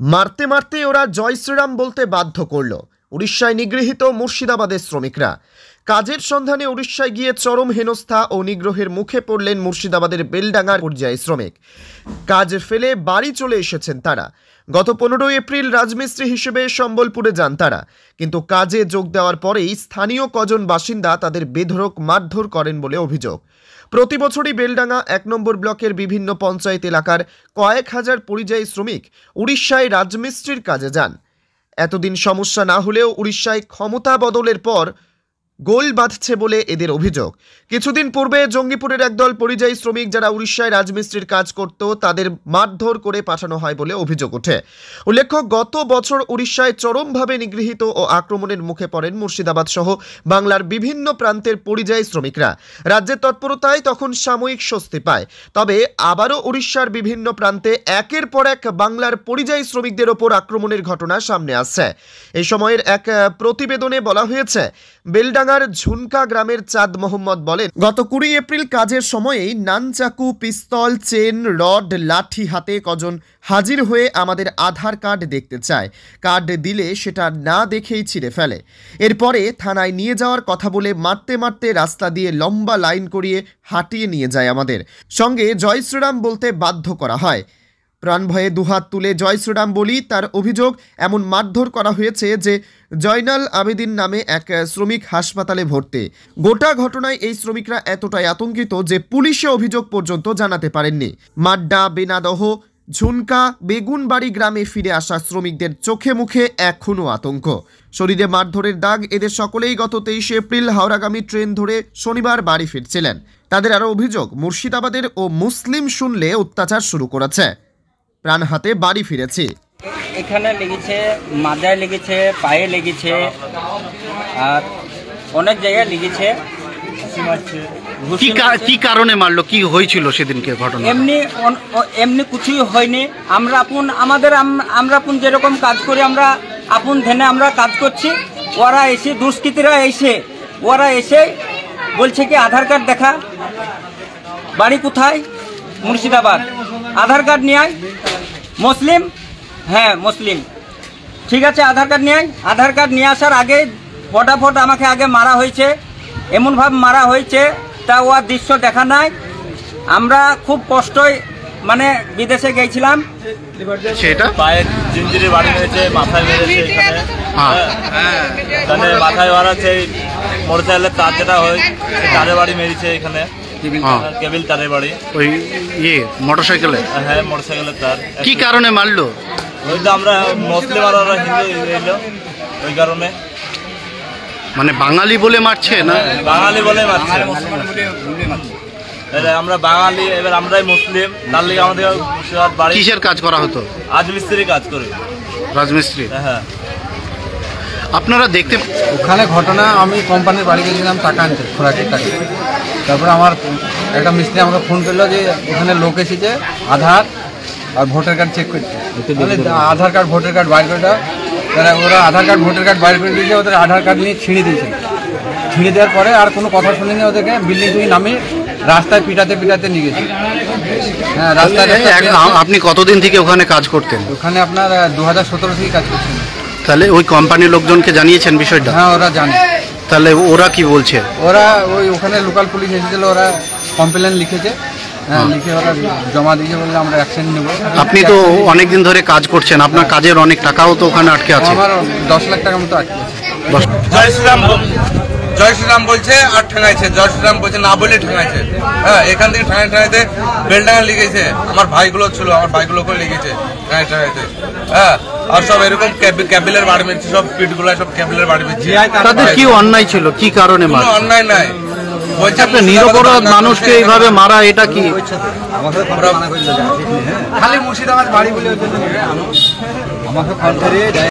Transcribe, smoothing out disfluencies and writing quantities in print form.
মারতে মারতে ওরা জয় শ্রীরাম বলতে বাধ্য করল। উড়িষ্যায় নিগৃহীত মুর্শিদাবাদের শ্রমিকরা। কাজের সন্ধানে উড়িষ্যায় গিয়ে চরম হেনস্থা ও নিগ্রহের মুখে পড়লেন মুর্শিদাবাদের বেলডাঙ্গার পর্যায়ী শ্রমিক। কাজ ফেলে বাড়ি চলে এসেছেন তারা। গত 15 এপ্রিল রাজমিস্ত্রি হিসেবে সম্বলপুরে যান তারা, কিন্তু কাজে যোগ দেওয়ার পরেই স্থানীয় কজন বাসিন্দা তাদের বেধড়ক মারধর করেন বলে অভিযোগ। প্রতি বছরই বেলডাঙ্গা 1 নম্বর ব্লকের বিভিন্ন পঞ্চায়েত এলাকার কয়েক হাজার পরিযায়ী শ্রমিক উড়িষ্যায় রাজমিস্ত্রির কাজে যান। এতদিন সমস্যা না হলেও উড়িষ্যায় ক্ষমতা বদলের পর গোল বাঁধছে বলে এদের অভিযোগ। কিছুদিন পূর্বে জঙ্গিপুরের একদল পরিযায়ী শ্রমিক যারা উড়িষ্যায় রাজমিস্ত্রির কাজ করত তাদের মারধর করে পাঠানো হয় বলে অভিযোগ ওঠে। উল্লেখ্য, গত বছর উড়িষ্যায় চরমভাবে নিগৃহীত ও আক্রমণের মুখে পড়েন মুর্শিদাবাদ সহ বাংলার বিভিন্ন প্রান্তের পরিযায়ী শ্রমিকরা। রাজ্যের তৎপরতায় তখন সাময়িক স্বস্তি পায়, তবে আবারও উড়িষ্যার বিভিন্ন প্রান্তে একের পর এক বাংলার পরিযায়ী শ্রমিকদের ওপর আক্রমণের ঘটনা সামনে আসছে। এই সময়ের এক প্রতিবেদনে বলা হয়েছে, বেলডাঙ্গার ঝুনকা গ্রামের চাঁদ মোহাম্মদ বলেন, গত 20 এপ্রিল কাজের সময়েই নানচাকু, পিস্তল, চেন, রড, লাঠি হাতে কজন হাজির হয়ে আমাদের আধার কার্ড দেখতে চায়। কার্ড দিলে সেটা না দেখেই ছিঁড়ে ফেলে। এরপরে থানায় নিয়ে যাওয়ার কথা বলে মারতে মারতে রাস্তা দিয়ে লম্বা লাইন করিয়ে হাঁটিয়ে নিয়ে যায় আমাদের। সঙ্গে জয় শ্রীরাম বলতে বাধ্য করা হয়। প্রাণ ভয়ে দুহাত তুলে জয় শ্রীরাম বলি। তার অভিযোগ, এমন মারধর করা হয়েছে যে জয়নাল আবেদিন নামে এক শ্রমিক হাসপাতালে ভর্তি। গোটা ঘটনায় এই শ্রমিকরা এতটাই আতঙ্কিত যে পুলিশে অভিযোগ পর্যন্ত জানাতে পারেননি। মাড্ডা, বেনাদহ, ঝুনকা, বেগুনবাড়ি গ্রামে ফিরে আসা শ্রমিকদের চোখে মুখে এখনও আতঙ্ক। শরীরে মারধরের দাগ। এদের সকলেই গত 23 এপ্রিল হাওড়াগামী ট্রেন ধরে শনিবার বাড়ি ফিরছিলেন। তাদের আরও অভিযোগ, মুর্শিদাবাদের ও মুসলিম শুনলে অত্যাচার শুরু করেছে। প্রাণ হাতে বাড়ি ফিরেছি। এখানে লেগেছে, মাথায় লেগেছে, পায়ে লেগেছে, আর অনেক জায়গায় লেগেছে। কি কারণে মারলো? কি হয়েছিল সেদিনকে ঘটনা? এমনি কিছুই হয়নি। আমরা আপন যেরকম কাজ করি, আমরা আপন ধ্যানে আমরা কাজ করছি। ওরা এসে, দুষ্কৃতীরা ওরা এসে বলছে কি আধার কার্ড দেখা, বাড়ি কোথায়? মুর্শিদাবাদ। আধার কার্ড নিয়ে আয়। মুসলিম? হ্যাঁ মুসলিম। ঠিক আছে, আধার কার্ড নিয়ে আয়। আধার কার্ড নিয়ে আসার আগে ফটাফট আমাকে আগে মারা হয়েছে, এমনভাবে মারা হয়েছে তা ও দৃশ্য দেখা নাই। আমরা খুব কষ্টই বিদেশে গেছিলাম। সেটা পায়ে জিঞ্জিরে বাড়ি মেরেছে, মাথায় মেরেছে, এখানে মাথায় মারাছে। মোটরসাইকেলের তার যেটা হয় তারে বাড়ি মেরেছে, এখানে কেবিল তারে বাড়ি। ওই মোটরসাইকেলে? হ্যাঁ, মোটরসাইকেলের তার। কি কারণে মারলো? ওই তো আমরা মুসলিম আর ওরা হিন্দু এলো, ওই কারণে। বাঙালি বলে মারছে না? বাঙালি বলে মারছে। আমরা বাঙালি, এবার আমরাই মুসলিম, তার লিগে আমাদের বাড়ি। কিসের কাজ করা হতো? রাজমিস্ত্রি কাজ করে। রাজমিস্ত্রি? হ্যাঁ। আপনারা দেখতে ওখানে ঘটনা, আমি কোম্পানির বাড়ি গেছিলাম টাকা আনতে, খোরাকির টাকা। তারপরে আমার একটা মিস্ত্রি আমাকে ফোন করলো যে ওখানে লোক এসেছে আধার আর ভোটার কার্ড চেক করছে। আধার কার্ড, ভোটার কার্ড বাইর করে দাও। তারা ওরা আধার কার্ড, ভোটার কার্ড বাইর করে দিয়েছে। ওদের আধার কার্ড নিয়ে ছিঁড়ে দিয়েছে। ছিঁড়ে দেওয়ার পরে আর কোনো কথা শুনিনি। ওদেরকে বিল্ডিং থেকে নামিয়ে রাস্তায় পিটাতে নিয়ে গেছে। হ্যাঁ, রাস্তায়। আপনি কতদিন থেকে ওখানে কাজ করতেন? ওখানে আপনার 2017 থেকে কাজ করছেন। তাহলে ওই কোম্পানির লোকজনকে জানিয়েছেন বিষয়টা? হ্যাঁ, ওরা জানে। তাহলে ওরা কি বলছে? ওরা ওখানে লোকাল পুলিশ এসেছিল, ওরা কমপ্লেন লিখেছে। হ্যাঁ, লিখে ওরা জমা দিয়েছে, বললে আমরা অ্যাকশন নেব। আপনি তো অনেকদিন ধরে কাজ করছেন, আপনার কাজের অনেক টাকাও তো ওখানে আটকে আছে। আমার 10 লাখ টাকার মতো আটকে আছে। জয় শ্রীরাম বলছে আর ঠেঙাইছে। জয় শ্রীরাম বলছে না বলে ঠেঙাইছে। হ্যাঁ, এখান থেকে ঠেঙাইতে বেলডাঙ্গা লিখেছে। আমার ভাইগুলো ছিল, আমার ভাইগুলোকে লিখেছে ঠেঙাইতে। হ্যাঁ, আর সব এরকম ক্যাবিলের বাড়ি মেরেছে, সব পিঠগুলো সব ক্যাবিলের বাড়ি মেরেছে। তাদের কি অন্যায় ছিল? কি কারণে মারা? কোনো অন্যায় নাই। বলছে নিরপরাধ মানুষকে এইভাবে মারা, এটা কি? খালি মুর্শিদাবাদ বাড়ি বলে